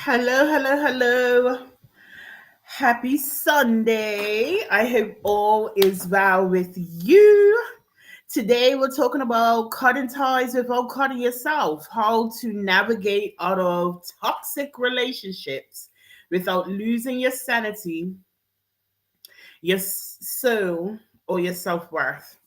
Hello, hello, hello. Happy Sunday. I hope all is well with you. Today, we're talking about cutting ties without cutting yourself, how to navigate out of toxic relationships without losing your sanity, your soul, or your self worth.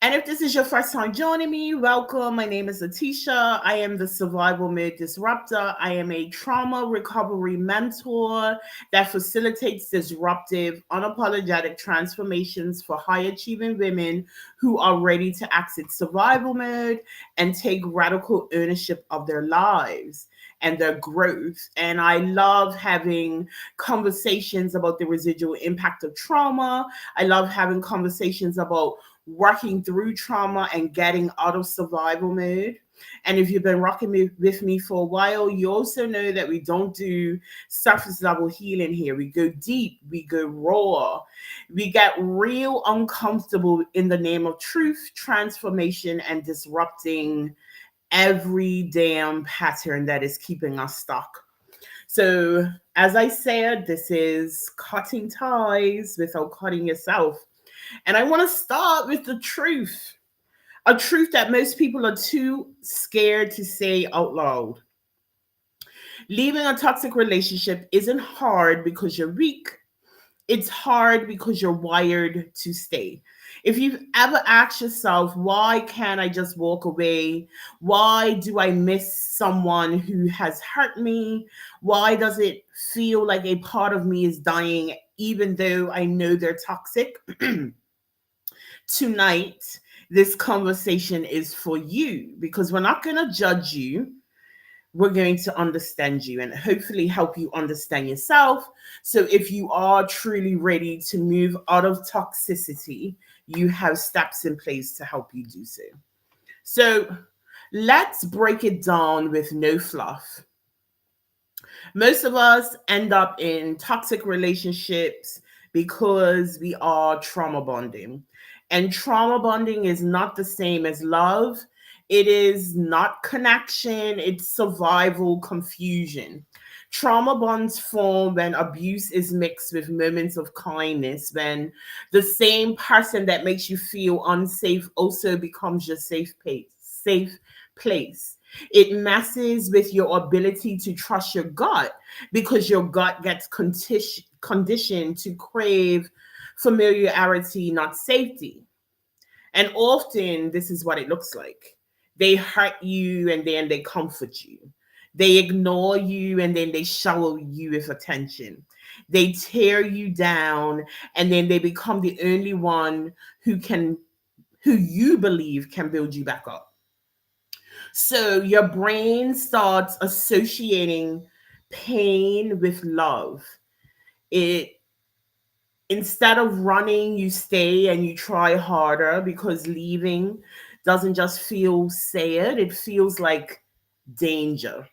And if this is your first time joining me, welcome. My name is Letitia. I am the survival mode disruptor. I am a trauma recovery mentor that facilitates disruptive, unapologetic transformations for high achieving women who are ready to exit survival mode and take radical ownership of their lives and their growth. And I love having conversations about the residual impact of trauma. I love having conversations about working through trauma and getting out of survival mode. And if you've been with me for a while, you also know that we don't do surface level healing here. We go deep, we go raw, we get real uncomfortable in the name of truth, transformation, and disrupting every damn pattern that is keeping us stuck. So, as I said, this is cutting ties without cutting yourself. And I want to start with the truth, a truth that most people are too scared to say out loud. Leaving a toxic relationship isn't hard because you're weak, it's hard because you're wired to stay. If you've ever asked yourself, why can't I just walk away? Why do I miss someone who has hurt me? Why does it feel like a part of me is dying, even though I know they're toxic? Tonight, this conversation is for you because we're not going to judge you. We're going to understand you and hopefully help you understand yourself. So, if you are truly ready to move out of toxicity, you have steps in place to help you do so. So, let's break it down with no fluff. Most of us end up in toxic relationships because we are trauma bonding. And trauma bonding is not the same as love. It is not connection, it's survival confusion. Trauma bonds form when abuse is mixed with moments of kindness, when the same person that makes you feel unsafe also becomes your safe place. It messes with your ability to trust your gut because your gut gets conditioned to crave familiarity, not safety. And often, this is what it looks like: they hurt you and then they comfort you, they ignore you and then they shower you with attention, they tear you down and then they become the only one who you believe can build you back up. So your brain starts associating pain with love. It Instead of running, you stay and you try harder because leaving doesn't just feel sad, it feels like danger.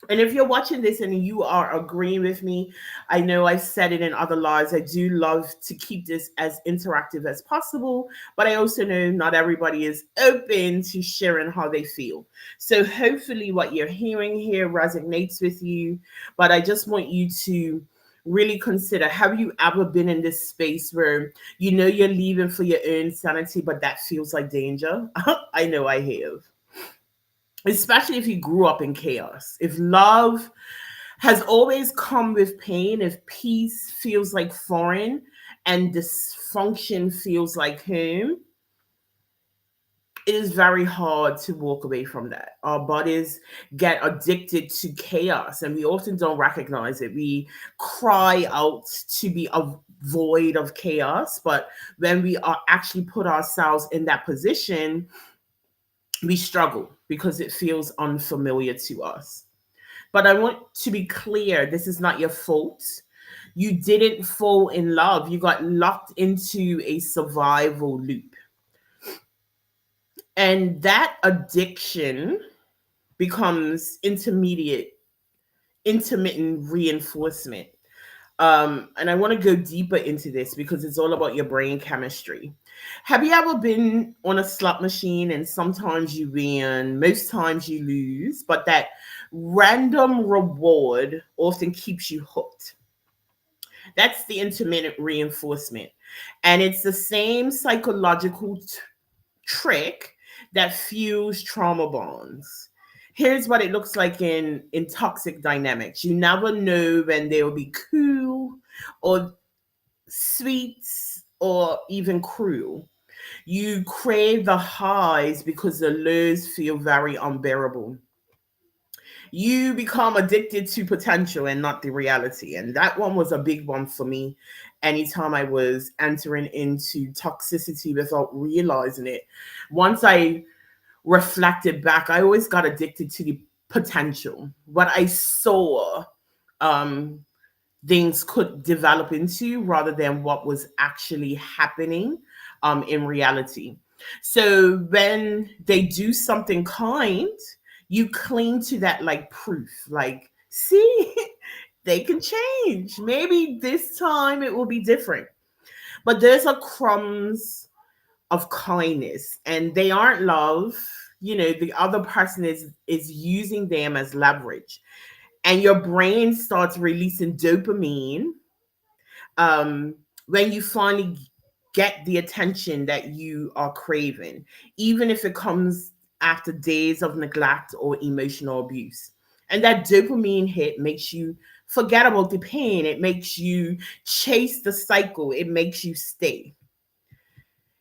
And if you're watching this and you are agreeing with me, I know I've said it in other lives. I do love to keep this as interactive as possible, but I also know not everybody is open to sharing how they feel. So hopefully, what you're hearing here resonates with you. But I just want you to really consider, have you ever been in this space where you know you're leaving for your own sanity, but that feels like danger? I know I have, especially if you grew up in chaos. If love has always come with pain, if peace feels like foreign and dysfunction feels like home, it is very hard to walk away from that. Our bodies get addicted to chaos and we often don't recognize it. We cry out to be void of chaos, but when we are actually put ourselves in that position, we struggle because it feels unfamiliar to us. But I want to be clear, this is not your fault. You didn't fall in love, you got locked into a survival loop. And that addiction becomes intermittent reinforcement. And I want to go deeper into this because it's all about your brain chemistry. Have you ever been on a slot machine and sometimes you win, most times you lose, but that random reward often keeps you hooked? That's the intermittent reinforcement. And it's the same psychological trick that fuels trauma bonds. Here's what it looks like in toxic dynamics. You never know when they will be cool or sweet or even cruel. You crave the highs because the lows feel very unbearable. You become addicted to potential and not the reality. And that one was a big one for me. Anytime I was entering into toxicity without realizing it, once I reflected back, I always got addicted to the potential, what I saw um, things could develop into rather than what was actually happening in reality. So when they do something kind, you cling to that like proof, like, see, they can change. Maybe this time it will be different. But there's a crumbs of kindness and they aren't love. You know, the other person is using them as leverage, and your brain starts releasing dopamine um, when you finally get the attention that you are craving, even if it comes after days of neglect or emotional abuse. And that dopamine hit makes you forget about the pain. It makes you chase the cycle. It makes you stay.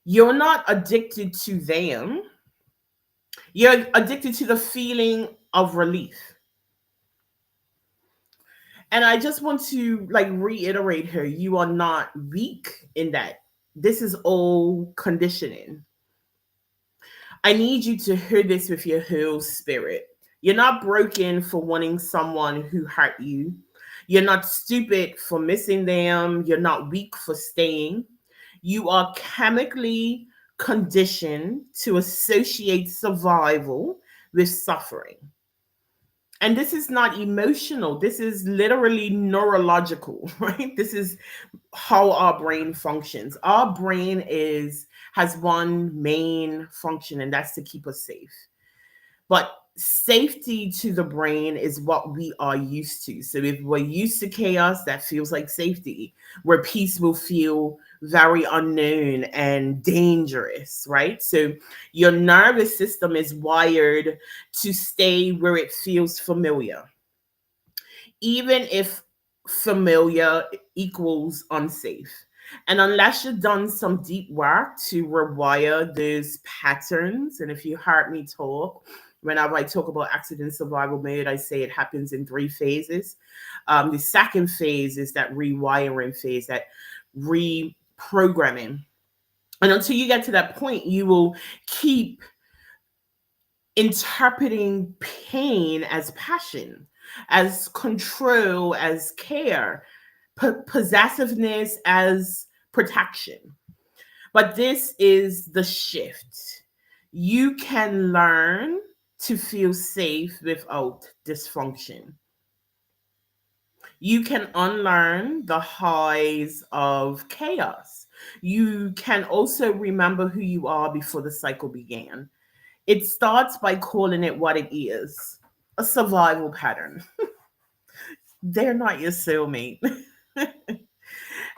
You're not addicted to them. You're addicted to the feeling of relief. And I just want to like reiterate here, you are not weak in that. This is all conditioning. I need you to hear this with your whole spirit. You're not broken for wanting someone who hurt you. You're not stupid for missing them. You're not weak for staying. You are chemically conditioned to associate survival with suffering. And this is not emotional, this is literally neurological, right? This is how our brain functions. Our brain is has one main function, and that's to keep us safe. But safety to the brain is what we are used to. So if we're used to chaos, that feels like safety, where peace will feel very unknown and dangerous, right? So your nervous system is wired to stay where it feels familiar, even if familiar equals unsafe. And unless you've done some deep work to rewire those patterns, and if you heard me talk, whenever I talk about accident survival mode, I say it happens in three phases. The second phase is that rewiring phase, that reprogramming. And until you get to that point, you will keep interpreting pain as passion, as control, as care, possessiveness as protection. But this is the shift. You can learn to feel safe without dysfunction. You can unlearn the highs of chaos. You can also remember who you are before the cycle began. It starts by calling it what it is, a survival pattern. They're not your soulmate.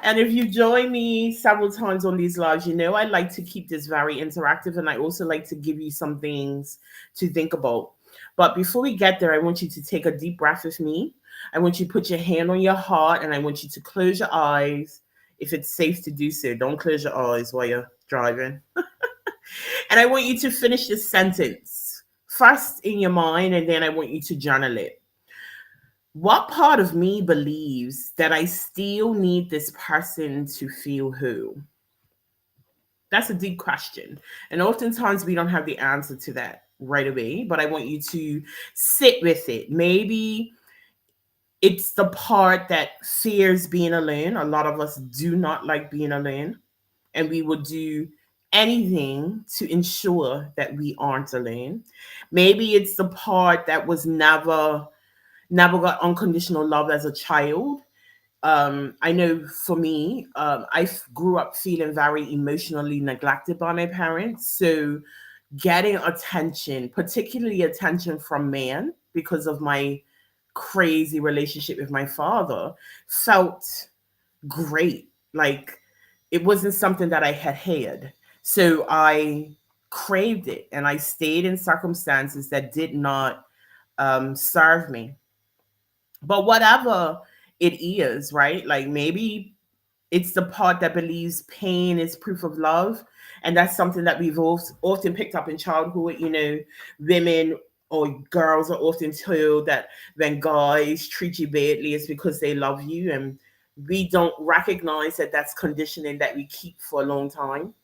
And if you join me several times on these lives, you know I like to keep this very interactive, and I also like to give you some things to think about. But before we get there, I want you to take a deep breath with me. I want you to put your hand on your heart and I want you to close your eyes if it's safe to do so. Don't close your eyes while you're driving. And I want you to finish this sentence first in your mind, and then I want you to journal it. What part of me believes that I still need this person to feel who? That's a deep question. And oftentimes we don't have the answer to that right away, but I want you to sit with it. Maybe it's the part that fears being alone. A lot of us do not like being alone, and we will do anything to ensure that we aren't alone. Maybe it's the part that was never got unconditional love as a child, I know for me, grew up feeling very emotionally neglected by my parents. So getting attention, particularly attention from men, because of my crazy relationship with my father, felt great. Like it wasn't something that I had. So I craved it and I stayed in circumstances that did not serve me. But whatever it is, right? Like maybe it's the part that believes pain is proof of love. And that's something that we've often picked up in childhood. Women or girls are often told that when guys treat you badly, it's because they love you. And we don't recognize that that's conditioning that we keep for a long time.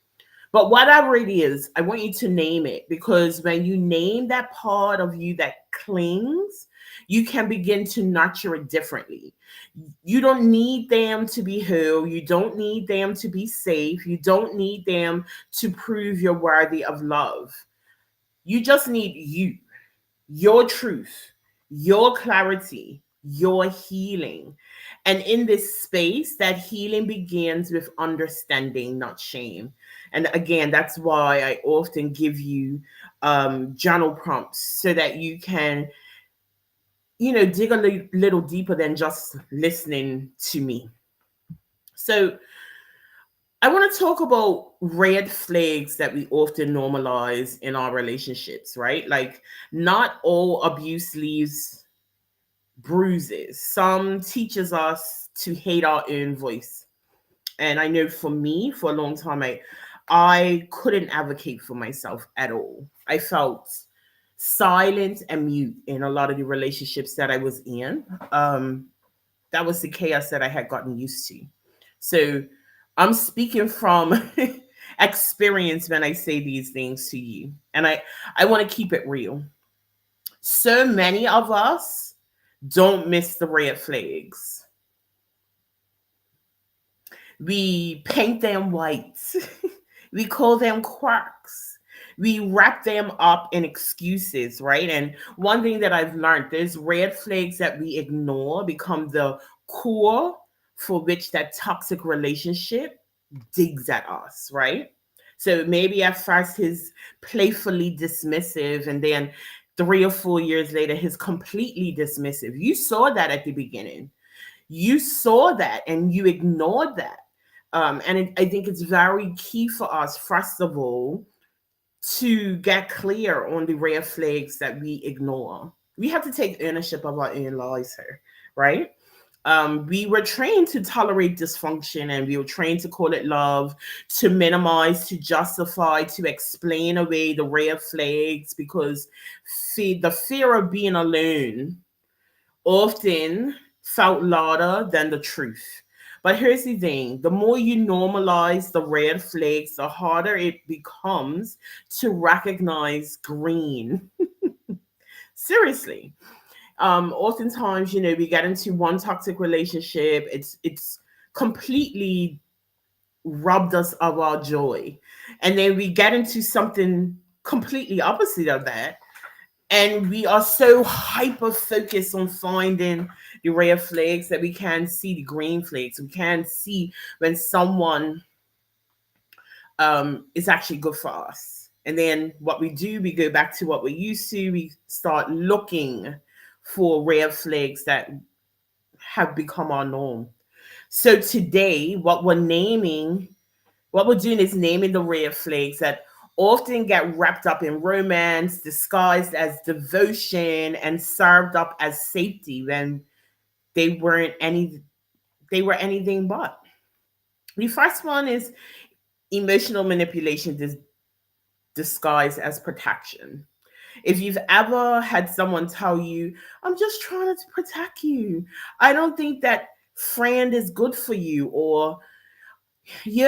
But whatever it is, I want you to name it, because when you name that part of you that clings, you can begin to nurture it differently. You don't need them to be whole. You don't need them to be safe. You don't need them to prove you're worthy of love. You just need you, your truth, your clarity, your healing. And in this space, that healing begins with understanding, not shame. And again, that's why I often give you journal prompts so that you can, dig a little deeper than just listening to me. So, I want to talk about red flags that we often normalize in our relationships, right? Like, not all abuse leaves bruises. Some teaches us to hate our own voice. And I know for me, for a long time, I couldn't advocate for myself at all. I felt silent and mute in a lot of the relationships that I was in. Um, that was the chaos that I had gotten used to. So I'm speaking from experience when I say these things to you. And I want to keep it real. So many of us don't miss the red flags. We paint them white. We call them quirks. We wrap them up in excuses, right? And one thing that I've learned, there's red flags that we ignore become the core for which that toxic relationship digs at us, right? So maybe at first he's playfully dismissive, and then 3 or 4 years later he's completely dismissive. You saw that at the beginning. You saw that and you ignored that. I think it's very key for us, first of all, to get clear on the red flags that we ignore. We have to take ownership of our own lives here, right? We were trained to tolerate dysfunction, and we were trained to call it love, to minimize, to justify, to explain away the red flags, because the fear of being alone often felt louder than the truth. But here's the thing, the more you normalize the red flags, the harder it becomes to recognize green. Seriously. Oftentimes, we get into one toxic relationship, it's completely robbed us of our joy. And then we get into something completely opposite of that, and we are so hyper focused on finding the red flags that we can't see the green flags. We can't see when someone is actually good for us. And then what we do, we go back to what we're used to. We start looking for red flags that have become our norm. So today, what we're doing is naming the red flags that often get wrapped up in romance, disguised as devotion, and served up as safety when they weren't any they were anything but. The first one is emotional manipulation disguised as protection. If you've ever had someone tell you, I'm just trying to protect you, I don't think that friend is good for you, or I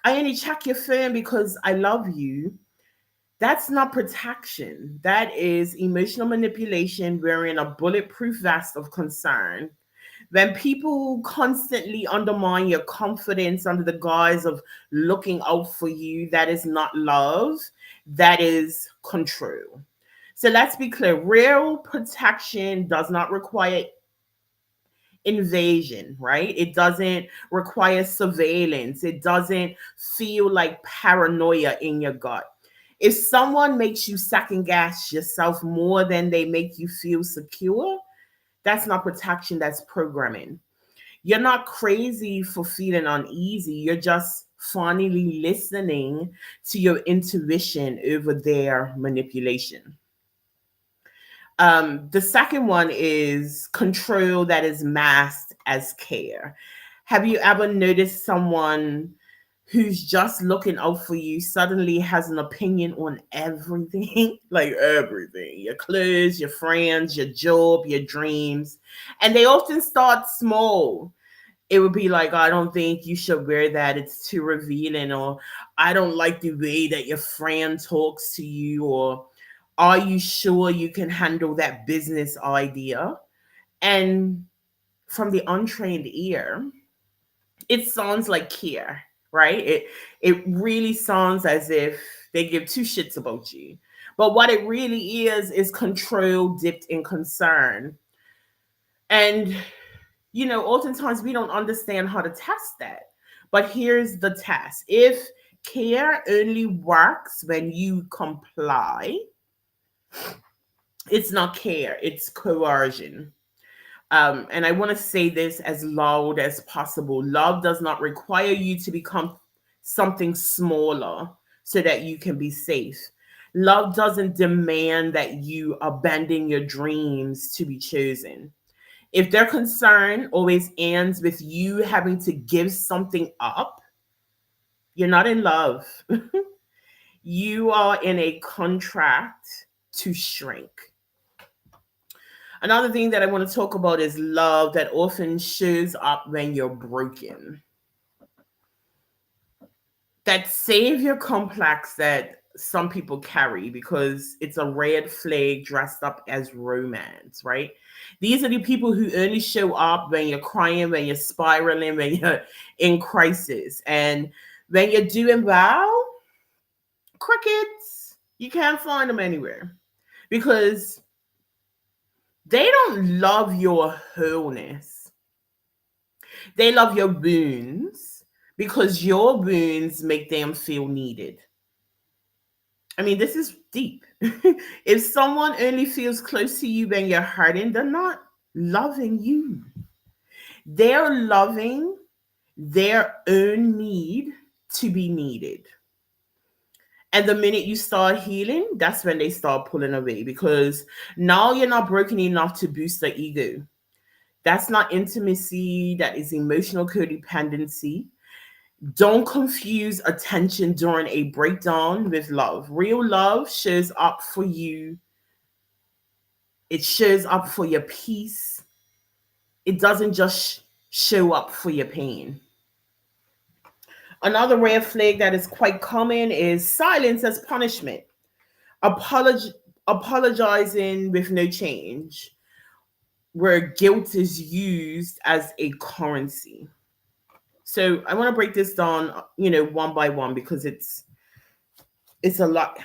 only check your phone because I love you. That's not protection. That is emotional manipulation wearing a bulletproof vest of concern. When people constantly undermine your confidence under the guise of looking out for you, that is not love, that is control. So let's be clear, real protection does not require invasion, right? It doesn't require surveillance. It doesn't feel like paranoia in your gut. If someone makes you second guess yourself more than they make you feel secure, that's not protection, that's programming. You're not crazy for feeling uneasy. You're just finally listening to your intuition over their manipulation. The second one is control that is masked as care. Have you ever noticed someone who's just looking out for you suddenly has an opinion on everything? Like everything, your clothes, your friends, your job, your dreams. And they often start small. It would be like, I don't think you should wear that. It's too revealing. Or I don't like the way that your friend talks to you. Or are you sure you can handle that business idea? And from the untrained ear, it sounds like care, right? It really sounds as if they give two shits about you. But what it really is control dipped in concern. And oftentimes we don't understand how to test that. But here's the test. If care only works when you comply, it's not care, it's coercion. And I want to say this as loud as possible. Love does not require you to become something smaller so that you can be safe. Love doesn't demand that you abandon your dreams to be chosen. If their concern always ends with you having to give something up, you're not in love. You are in a contract to shrink. Another thing that I want to talk about is love that often shows up when you're broken. That savior complex that some people carry because it's a red flag dressed up as romance, right? These are the people who only show up when you're crying, when you're spiraling, when you're in crisis. And when you're doing well, crickets, you can't find them anywhere because they don't love your wholeness. They love your wounds because your wounds make them feel needed. I mean, this is deep. If someone only feels close to you when you're hurting, they're not loving you. They're loving their own need to be needed. And the minute you start healing, that's when they start pulling away because now you're not broken enough to boost the ego. That's not intimacy, that is emotional codependency. Don't confuse attention during a breakdown with love. Real love shows up for you, it shows up for your peace. It doesn't just show up for your pain. Another red flag that is quite common is silence as punishment. Apolog- Apologizing with no change, where guilt is used as a currency. So I want to break this down, one by one because it's a lot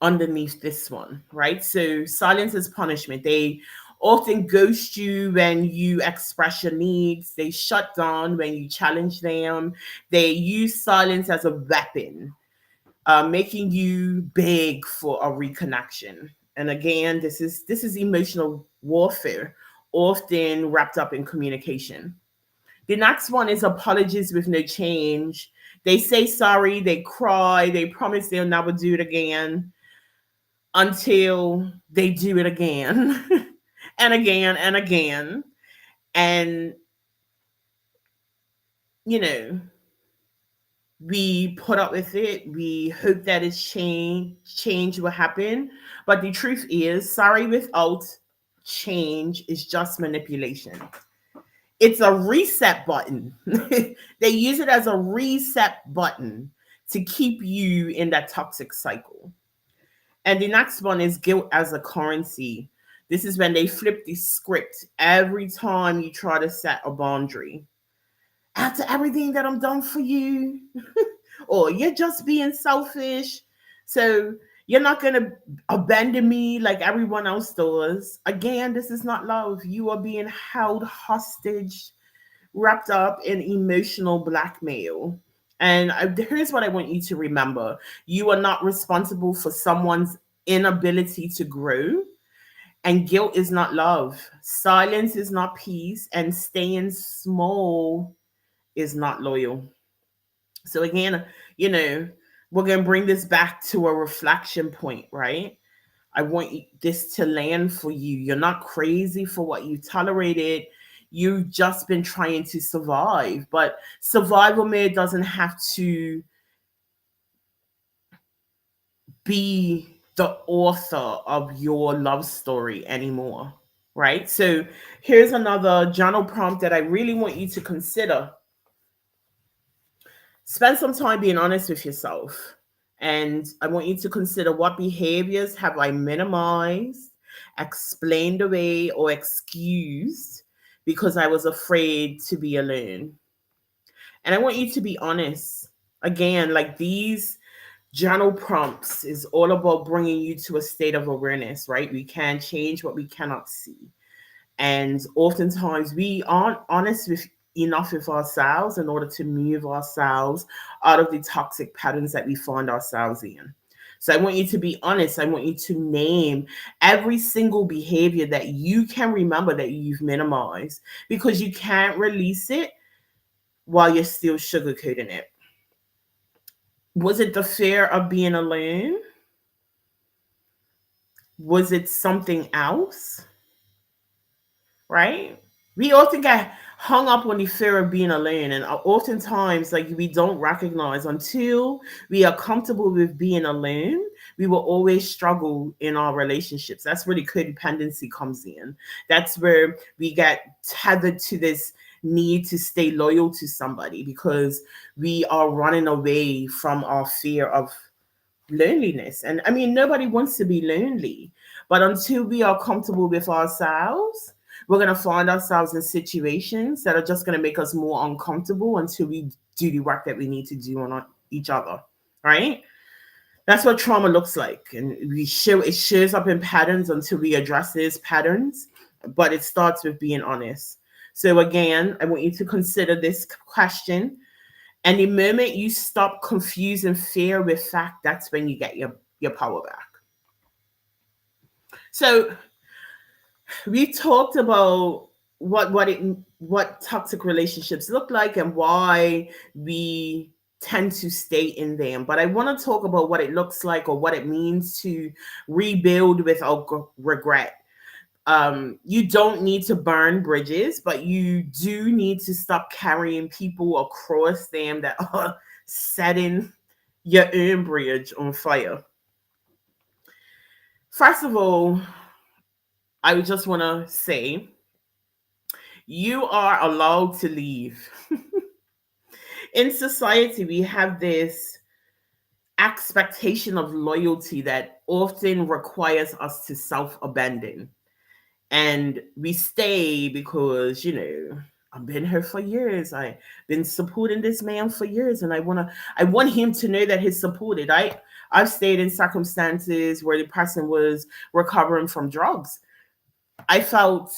underneath this one, right? So silence is punishment. They often ghost you when you express your needs. They shut down when you challenge them. They use silence as a weapon, making you beg for a reconnection. And again, this is emotional warfare, often wrapped up in communication. The next one is apologies with no change. They say sorry, they cry, they promise they'll never do it again until they do it again and again and again. And, you know, we put up with it. We hope that it's change will happen. But the truth is, sorry without change is just manipulation. It's a reset button. They use it as a reset button to keep you in that toxic cycle. And the next one is guilt as a currency. This is when they flip the script every time you try to set a boundary. After everything that I'm done for you, or you're just being selfish. So You're not going to abandon me like everyone else does. Again, this is not love. You are being held hostage, wrapped up in emotional blackmail. And here's what I want you to remember: you are not responsible for someone's inability to grow, and guilt is not love. Silence is not peace, and staying small is not loyal. So, again, you know, we're going to bring this back to a reflection point, right? I want this to land for you. You're not crazy for what you tolerated. You've just been trying to survive. But survival mode doesn't have to be the author of your love story anymore, right? So here's another journal prompt that I really want you to consider. Spend some time being honest with yourself. And I want you to consider, what behaviors have I minimized, explained away, or excused because I was afraid to be alone. And I want you to be honest. Again, like, these journal prompts is all about bringing you to a state of awareness, right? We can't change what we cannot see. And oftentimes we aren't honest with enough with ourselves in order to move ourselves out of the toxic patterns that we find ourselves in. So I want you to be honest. I want you to name every single behavior that you can remember that you've minimized, because you can't release it while you're still sugarcoating it. Was it the fear of being alone? Was it something else? Right? We often get hung up on the fear of being alone, and oftentimes, like, we don't recognize until we are comfortable with being alone. We will always struggle in our relationships. That's where the codependency comes in. That's where we get tethered to this need to stay loyal to somebody, because we are running away from our fear of loneliness. And I mean, nobody wants to be lonely, but until we are comfortable with ourselves, we're going to find ourselves in situations that are just going to make us more uncomfortable until we do the work that we need to do on each other, right? That's what trauma looks like. And it shows up in patterns until we address these patterns, but it starts with being honest. So, again, I want you to consider this question. And the moment you stop confusing fear with fact, that's when you get your power back. So we talked about what toxic relationships look like and why we tend to stay in them. But I want to talk about what it looks like, or what it means to rebuild without regret. You don't need to burn bridges, but you do need to stop carrying people across them that are setting your own bridge on fire. First of all, I just want to say you are allowed to leave. In society, we have this expectation of loyalty that often requires us to self abandon. And we stay because, I've been here for years. I've been supporting this man for years, and I want him to know that he's supported. I've stayed in circumstances where the person was recovering from drugs. I felt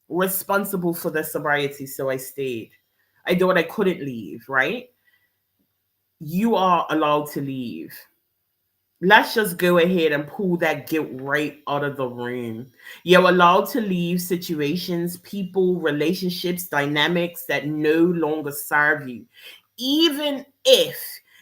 responsible for the sobriety, so I stayed. I thought I couldn't leave, right? You are allowed to leave. Let's just go ahead and pull that guilt right out of the room. You're allowed to leave situations, people, relationships, dynamics that no longer serve you, even if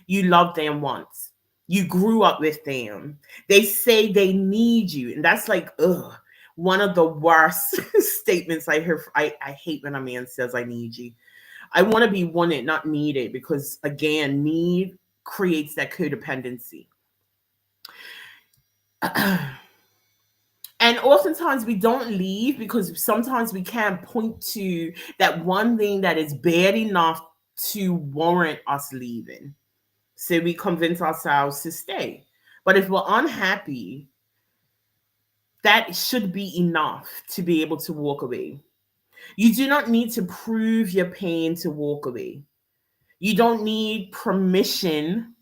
you loved them once. You grew up with them. They say they need you, and that's like, ugh, one of the worst statements I hear. I hate when a man says, "I need you." I want to be wanted, not needed, because again, need creates that codependency. And oftentimes we don't leave because sometimes we can't point to that one thing that is bad enough to warrant us leaving. So we convince ourselves to stay. But if we're unhappy, that should be enough to be able to walk away. You do not need to prove your pain to walk away. You don't need permission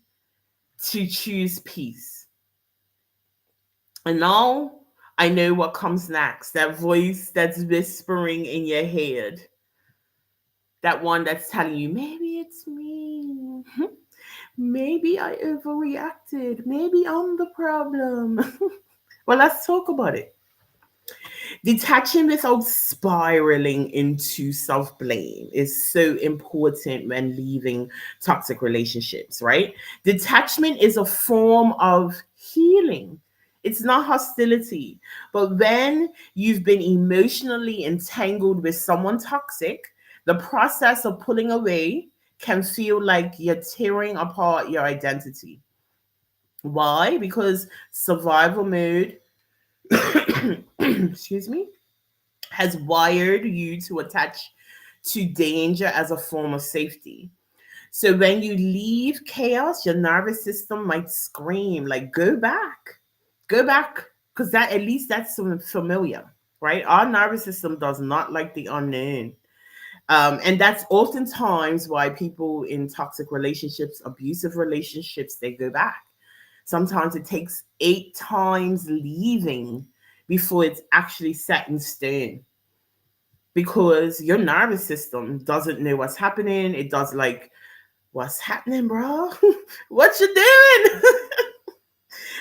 to choose peace. And now I know what comes next. That voice that's whispering in your head, that one that's telling you, maybe it's me. Maybe I overreacted. Maybe I'm the problem. Well, let's talk about it. Detaching without spiraling into self blame is so important when leaving toxic relationships, right? Detachment is a form of healing. It's not hostility. But when you've been emotionally entangled with someone toxic, the process of pulling away can feel like you're tearing apart your identity. Why? Because survival mode, excuse me, has wired you to attach to danger as a form of safety. So when you leave chaos, your nervous system might scream like, go back, because that at least that's something familiar, right? Our nervous system does not like the unknown. And that's oftentimes why people in toxic relationships, abusive relationships, they go back. Sometimes it takes 8 times leaving before it's actually set in stone, because your nervous system doesn't know what's happening. It does like, what's happening, bro? What you doing?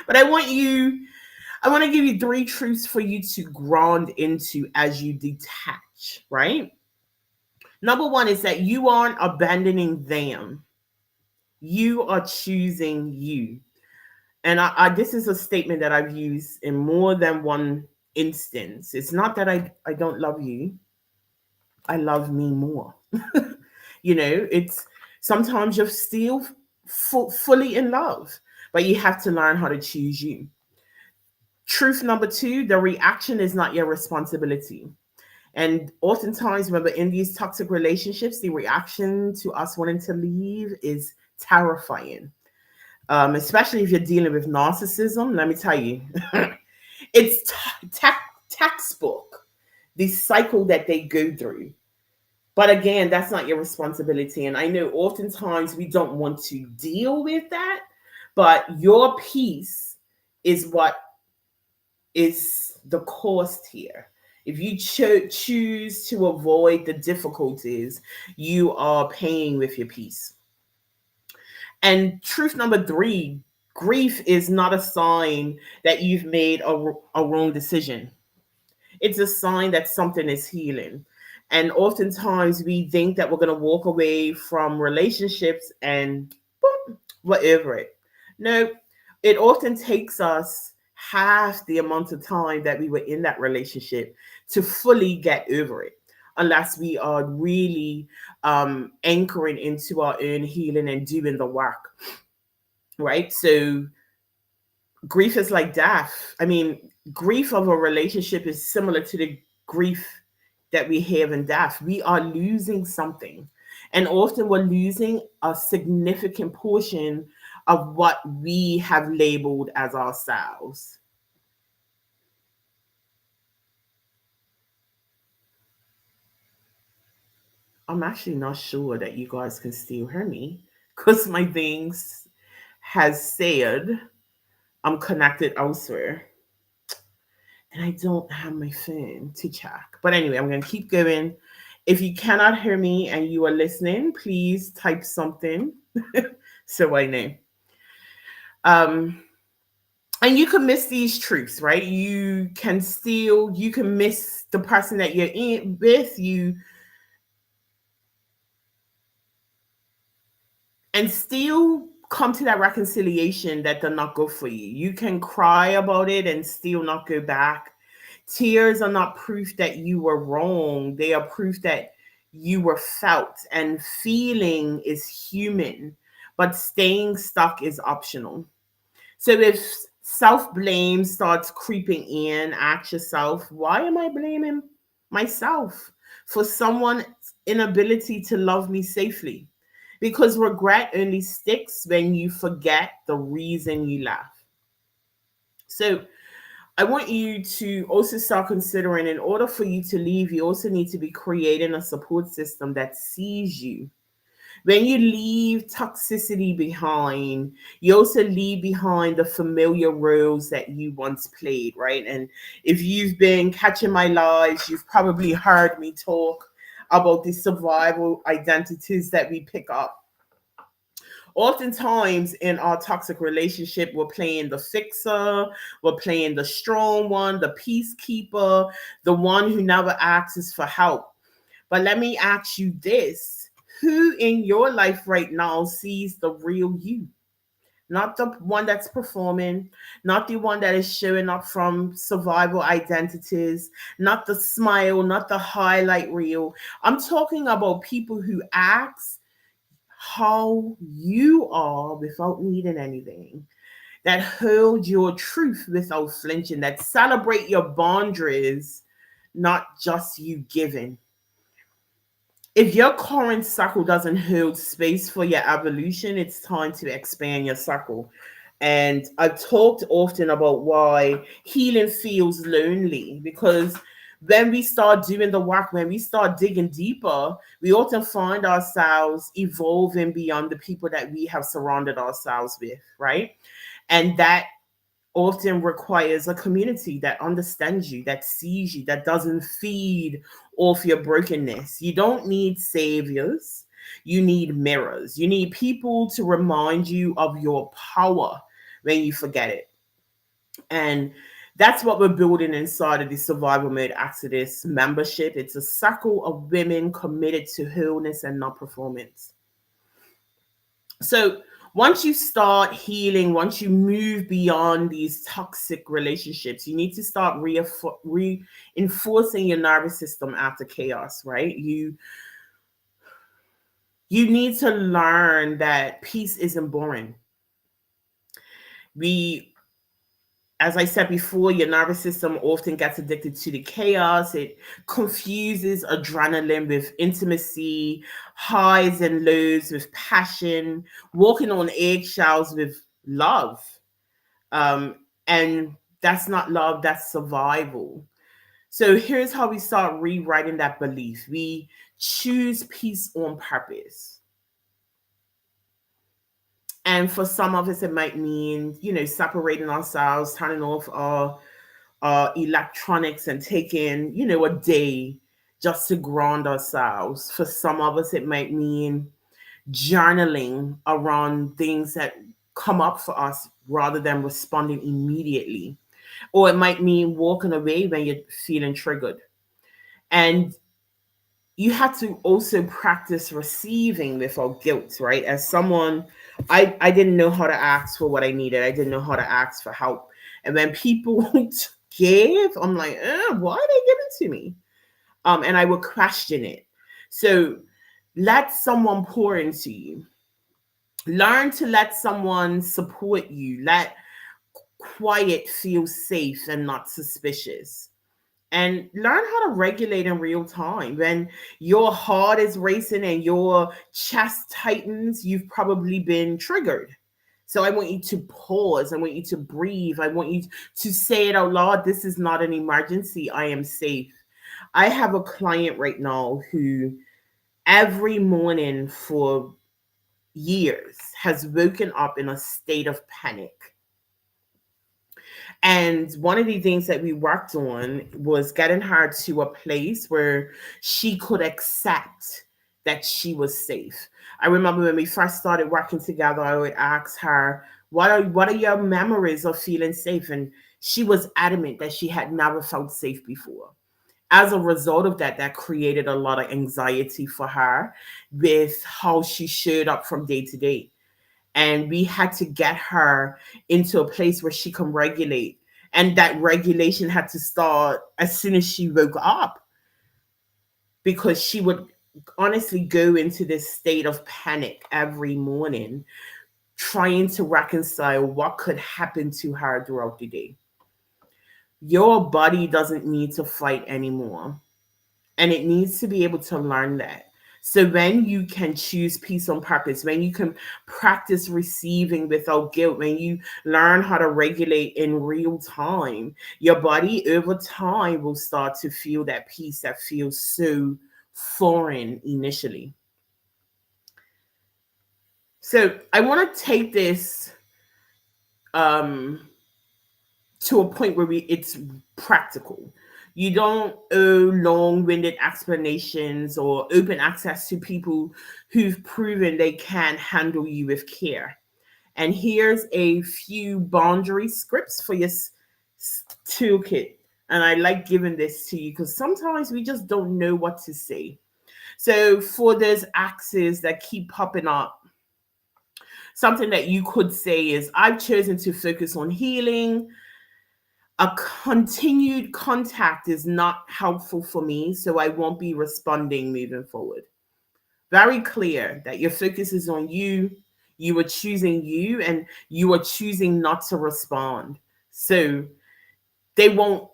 But I want to give you 3 truths for you to ground into as you detach, right? Number one is that you aren't abandoning them. You are choosing you. And this is a statement that I've used in more than one instance. It's not that I don't love you. I love me more. It's sometimes you're still fully in love, but you have to learn how to choose you. Truth number 2, the reaction is not your responsibility. And oftentimes, remember, in these toxic relationships, the reaction to us wanting to leave is terrifying. Especially if you're dealing with narcissism. Let me tell you, it's textbook, the cycle that they go through. But again, that's not your responsibility. And I know oftentimes we don't want to deal with that, but your peace is what is the cost here. If you choose to avoid the difficulties, you are paying with your peace. And truth number 3, grief is not a sign that you've made a wrong decision. It's a sign that something is healing. And oftentimes we think that we're going to walk away from relationships and boom, whatever it. No, it often takes us half the amount of time that we were in that relationship to fully get over it, unless we are really anchoring into our own healing and doing the work, right? So grief is like death. I mean, grief of a relationship is similar to the grief that we have in death. We are losing something. And often we're losing a significant portion of what we have labeled as ourselves. I'm actually not sure that you guys can still hear me because my things has said I'm connected elsewhere. And I don't have my phone to check. But anyway, I'm going to keep going. If you cannot hear me and you are listening, please type something so I know. Um, and you can miss these truths, right? You can miss the person that you're in with, and still come to that reconciliation that they're not good for you. You can cry about it and still not go back. Tears are not proof that you were wrong. They are proof that you were felt, and feeling is human, but staying stuck is optional. So if self blame starts creeping in, ask yourself, why am I blaming myself for someone's inability to love me safely? Because regret only sticks when you forget the reason you left. So I want you to also start considering, in order for you to leave, you also need to be creating a support system that sees you, When you leave toxicity behind, you also leave behind the familiar roles that you once played, right? And if you've been catching my lives, you've probably heard me talk about the survival identities that we pick up. Oftentimes in our toxic relationship, we're playing the fixer, we're playing the strong one, the peacekeeper, the one who never asks for help. But let me ask you this: who in your life right now sees the real you? Not the one that's performing, not the one that is showing up from survival identities, not the smile, not the highlight reel. I'm talking about people who ask how you are without needing anything, that hold your truth without flinching, that celebrate your boundaries, not just you giving. If your current circle doesn't hold space for your evolution, it's time to expand your circle. And I've talked often about why healing feels lonely, because when we start doing the work, when we start digging deeper, we often find ourselves evolving beyond the people that we have surrounded ourselves with, right? And that often requires a community that understands you, that sees you, that doesn't feed off your brokenness. You don't need saviors, you need mirrors. You need people to remind you of your power when you forget it. And that's what we're building inside of the Survival Mode Exodus membership. It's a circle of women committed to wholeness and not performance. So once you start healing, once you move beyond these toxic relationships, you need to start reinforcing your nervous system after chaos, right? You need to learn that peace isn't boring. We, as I said before, your nervous system often gets addicted to the chaos. It confuses adrenaline with intimacy, highs and lows with passion, walking on eggshells with love. And that's not love, that's survival. So here's how we start rewriting that belief. We choose peace on purpose. And for some of us, it might mean, separating ourselves, turning off our electronics and taking, a day just to ground ourselves. For some of us, it might mean journaling around things that come up for us rather than responding immediately. Or it might mean walking away when you're feeling triggered. And you have to also practice receiving without guilt, right? As someone, I didn't know how to ask for what I needed. I didn't know how to ask for help. And when people give, I'm like, why are they giving to me? And I would question it. So let someone pour into you. Learn to let someone support you. Let quiet feel safe and not suspicious. And learn how to regulate in real time. When your heart is racing and your chest tightens, you've probably been triggered. So I want you to pause. I want you to breathe. I want you to say it out loud. This is not an emergency. I am safe. I have a client right now who every morning for years has woken up in a state of panic. And one of the things that we worked on was getting her to a place where she could accept that she was safe. I remember when we first started working together, I would ask her, what are your memories of feeling safe? And she was adamant that she had never felt safe before. As a result of that, that created a lot of anxiety for her with how she showed up from day to day. And we had to get her into a place where she can regulate. And that regulation had to start as soon as she woke up, because she would honestly go into this state of panic every morning, trying to reconcile what could happen to her throughout the day. Your body doesn't need to fight anymore, and it needs to be able to learn that. So when you can choose peace on purpose, when you can practice receiving without guilt, when you learn how to regulate in real time, your body over time will start to feel that peace that feels so foreign initially. So I want to take this um, to a point where it's practical. You don't owe long-winded explanations or open access to people who've proven they can handle you with care. And here's a few boundary scripts for your toolkit. And I like giving this to you because sometimes we just don't know what to say. So for those axes that keep popping up, something that you could say is, I've chosen to focus on healing. A continued contact is not helpful for me, so I won't be responding moving forward. Very clear that your focus is on you. You are choosing you, and you are choosing not to respond. So they won't,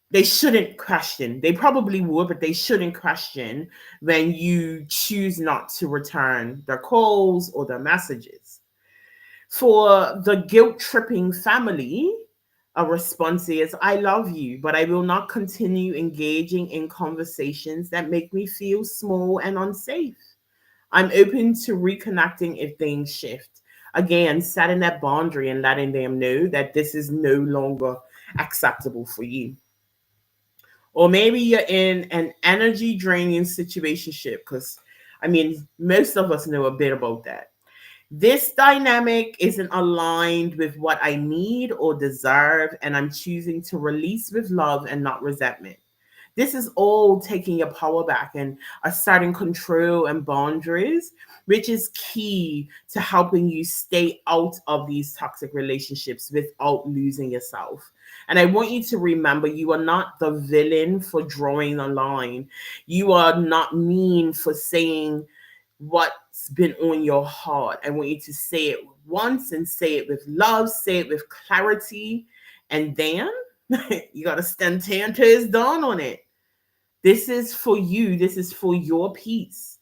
they shouldn't question. They probably would, but they shouldn't question when you choose not to return their calls or their messages. For the guilt tripping family, a response is, I love you, but I will not continue engaging in conversations that make me feel small and unsafe. I'm open to reconnecting if things shift. Again, setting that boundary and letting them know that this is no longer acceptable for you. Or maybe you're in an energy draining situationship, because I mean, most of us know a bit about that. This dynamic isn't aligned with what I need or deserve, and I'm choosing to release with love and not resentment. This is all taking your power back and asserting control and boundaries, which is key to helping you stay out of these toxic relationships without losing yourself. And I want you to remember, you are not the villain for drawing a line. You are not mean for saying what's been on your heart. I want you to say it once and say it with love, say it with clarity, and then you got to stand 10 toes down on it. This is for you, this is for your peace.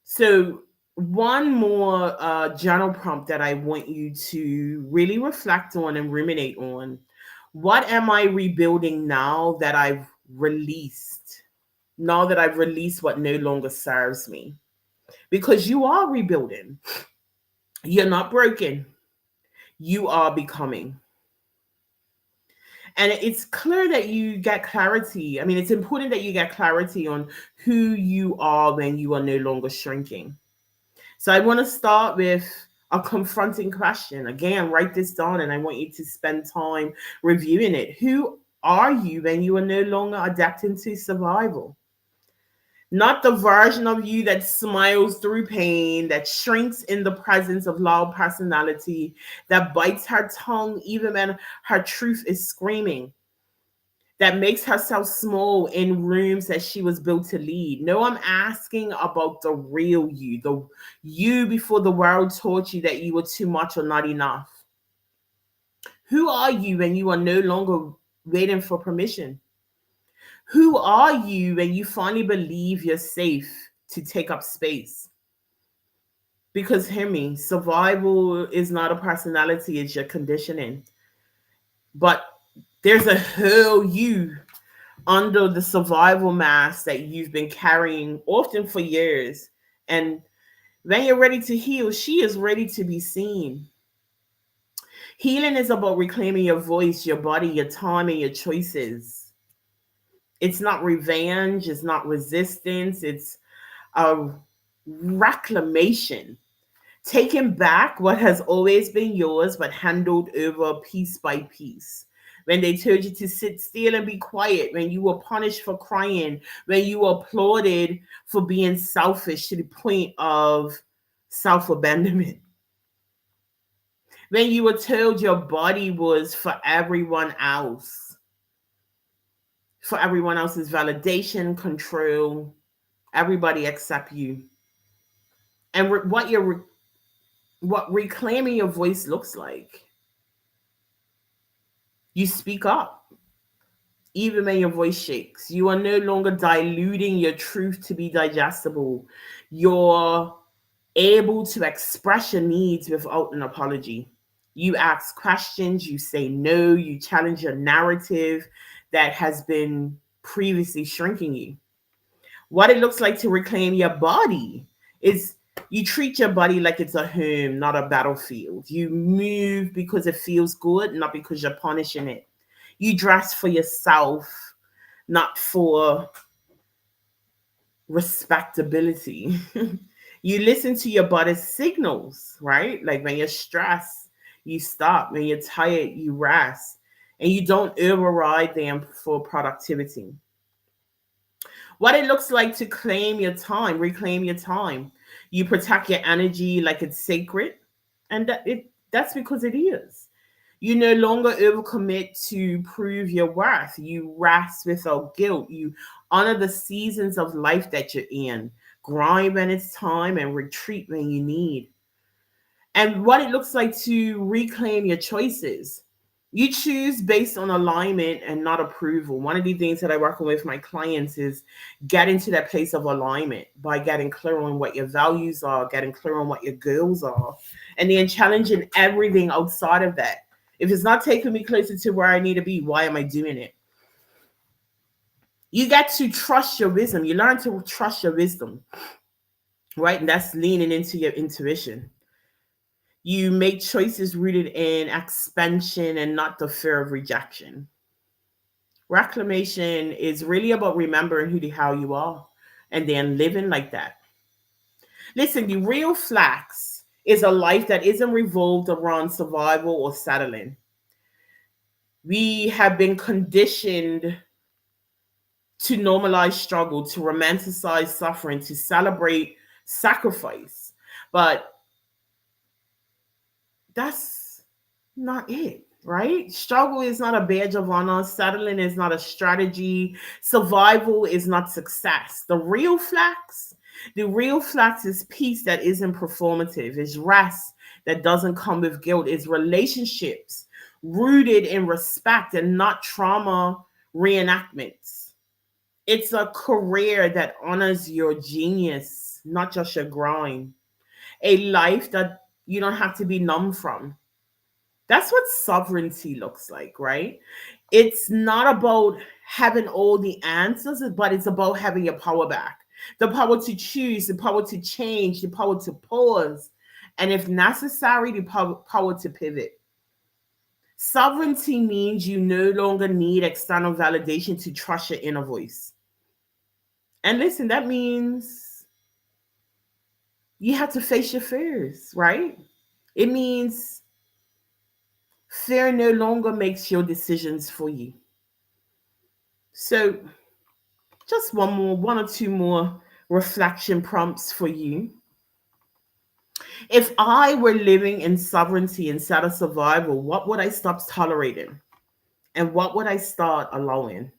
So, one more journal prompt that I want you to really reflect on and ruminate on. What am I rebuilding now that I've released? Now that I've released what no longer serves me? Because you are rebuilding. You're not broken. You are becoming. And it's clear that you get clarity. I mean, it's important that you get clarity on who you are when you are no longer shrinking. So I want to start with a confronting question. Again, write this down and I want you to spend time reviewing it. Who are you when you are no longer adapting to survival? Not the version of you that smiles through pain, that shrinks in the presence of loud personality, that bites her tongue even when her truth is screaming, that makes herself small in rooms that she was built to lead. No, I'm asking about the real you, the you before the world taught you that you were too much or not enough. Who are you when you are no longer waiting for permission? Who are you when you finally believe you're safe to take up space? Because hear me, survival is not a personality, it's your conditioning. But there's a whole you under the survival mask that you've been carrying often for years. And when you're ready to heal, she is ready to be seen. Healing is about reclaiming your voice, your body, your time, and your choices. It's not revenge, it's not resistance, it's a reclamation. Taking back what has always been yours, but handled over piece by piece. When they told you to sit still and be quiet, when you were punished for crying, when you were applauded for being selfish to the point of self abandonment, when you were told your body was for everyone else's validation, control, everybody except you. And what reclaiming your voice looks like, you speak up even when your voice shakes. You are no longer diluting your truth to be digestible. You're able to express your needs without an apology. You ask questions, you say no, you challenge your narrative that has been previously shrinking you. What it looks like to reclaim your body is You treat your body like it's a home, not a battlefield. You move because it feels good, not because you're punishing it. You dress for yourself, not for respectability. You listen to your body's signals, right? Like when you're stressed, you stop. When you're tired, you rest. And you don't override them for productivity. What it looks like to claim your time, reclaim your time. You protect your energy like it's sacred, and that's because it is. You no longer overcommit to prove your worth. You rest without guilt. You honor the seasons of life that you're in. Grind when it's time and retreat when you need. And what it looks like to reclaim your choices. You choose based on alignment and not approval. One of the things that I work on with my clients is getting to that place of alignment by getting clear on what your values are, getting clear on what your goals are, and then challenging everything outside of that. If it's not taking me closer to where I need to be, why am I doing it? You get to trust your wisdom. You learn to trust your wisdom, right? And that's leaning into your intuition. You make choices rooted in expansion and not the fear of rejection. Reclamation is really about remembering who the hell you are and then living like that. Listen, the real flex is a life that isn't revolved around survival or settling. We have been conditioned to normalize struggle, to romanticize suffering, to celebrate sacrifice. But that's not it, right? Struggle is not a badge of honor. Settling is not a strategy. Survival is not success. The real flex is peace that isn't performative, is rest that doesn't come with guilt, is relationships rooted in respect and not trauma reenactments. It's a career that honors your genius, not just your grind. A life that you don't have to be numb from. That's what sovereignty looks like, right? It's not about having all the answers, but it's about having your power back. The power to choose, the power to change, the power to pause, and if necessary, the power to pivot. Sovereignty means you no longer need external validation to trust your inner voice. And listen, that means you have to face your fears, right? It means fear no longer makes your decisions for you. So, just one or two more reflection prompts for you. If I were living in sovereignty instead of survival, what would I stop tolerating? And what would I start allowing?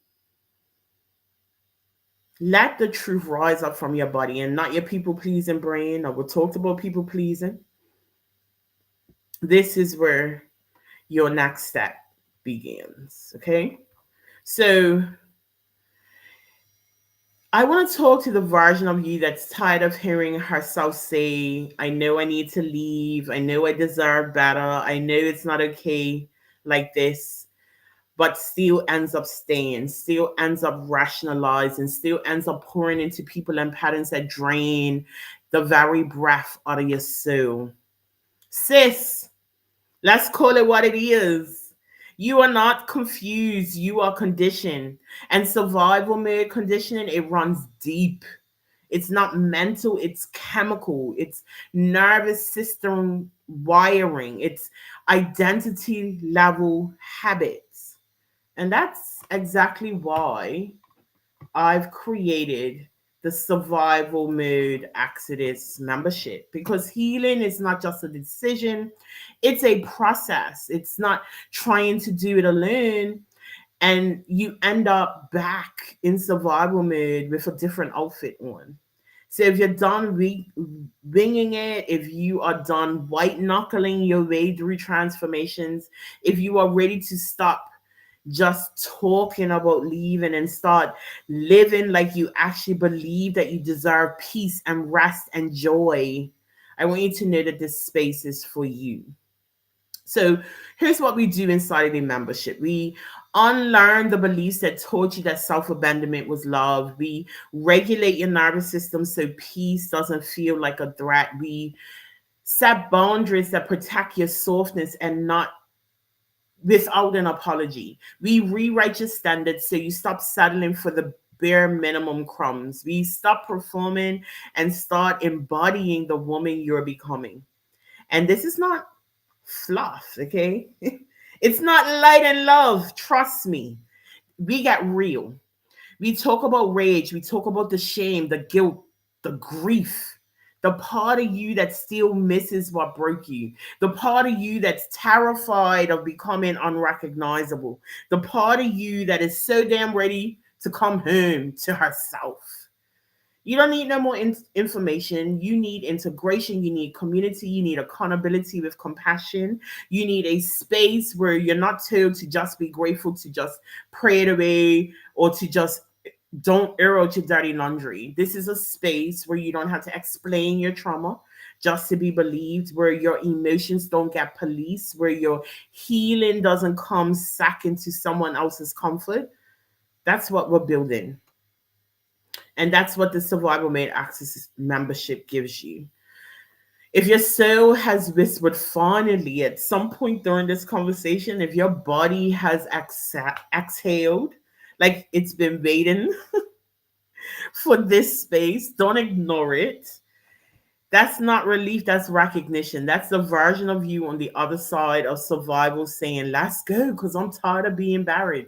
Let the truth rise up from your body and not your people pleasing brain. I will talk about people pleasing. This is where your next step begins. Okay. So I want to talk to the version of you that's tired of hearing herself say, I know I need to leave. I know I deserve better. I know it's not okay like this, but still ends up staying, still ends up rationalizing, still ends up pouring into people and patterns that drain the very breath out of your soul. Sis, let's call it what it is. You are not confused. You are conditioned. And survival mode conditioning, it runs deep. It's not mental, it's chemical. It's nervous system wiring. It's identity level habits. And that's exactly why I've created the survival mode Exodus membership, because healing is not just a decision, it's a process. It's not trying to do it alone and you end up back in survival mode with a different outfit on. So if you're done winging it, if you are done white knuckling your way through transformations, if you are ready to stop just talking about leaving and start living like you actually believe that you deserve peace and rest and joy, I want you to know that this space is for you. So here's what we do inside of the membership. We unlearn the beliefs that taught you that self-abandonment was love. We regulate your nervous system so peace doesn't feel like a threat. We set boundaries that protect your softness and not without an apology. We rewrite your standards so you stop settling for the bare minimum crumbs. We stop performing and start embodying the woman you're becoming. And this is not fluff, okay? It's not light and love. Trust me. We get real. We talk about rage. We talk about the shame, the guilt, the grief, the part of you that still misses what broke you, the part of you that's terrified of becoming unrecognizable, the part of you that is so damn ready to come home to herself. You don't need no more information. You need integration. You need community. You need accountability with compassion. You need a space where you're not told to just be grateful, to just pray it away, or to just don't air out your dirty laundry. This is a space where you don't have to explain your trauma just to be believed, where your emotions don't get policed, where your healing doesn't come second to someone else's comfort. That's what we're building. And that's what the Survival Made Access membership gives you. If your soul has whispered finally at some point during this conversation, if your body has exhaled, like it's been waiting for this space, don't ignore it. That's not relief, that's recognition. That's the version of you on the other side of survival saying, let's go, because I'm tired of being buried.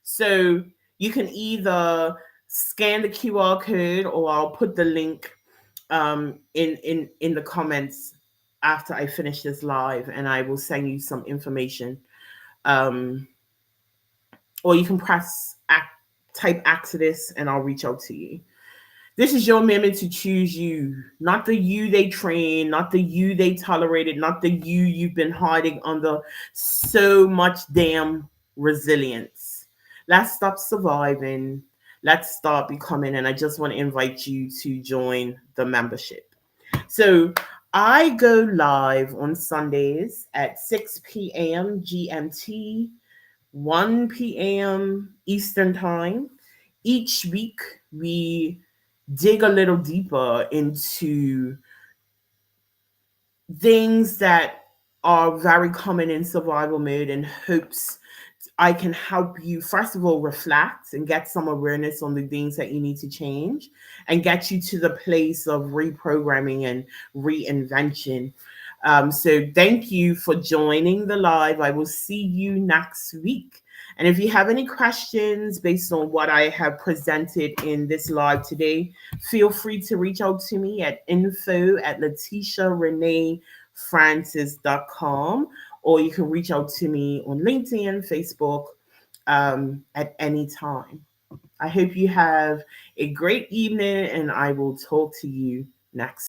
So you can either scan the QR code, or I'll put the link in the comments after I finish this live, and I will send you some information. Um, or you can type Exodus, and I'll reach out to you. This is your moment to choose you, not the you they train, not the you they tolerated, not the you you've been hiding under so much damn resilience. Let's stop surviving. Let's start becoming. And I just want to invite you to join the membership. So I go live on Sundays at 6 p.m. GMT, 1 p.m. Eastern Time. Each week, we dig a little deeper into things that are very common in survival mode, in hopes I can help you, first of all, reflect and get some awareness on the things that you need to change, and get you to the place of reprogramming and reinvention. So thank you for joining the live. I will see you next week. And if you have any questions based on what I have presented in this live today, feel free to reach out to me at info@letitiareneefrancis.com, or you can reach out to me on LinkedIn, Facebook, at any time. I hope you have a great evening, and I will talk to you next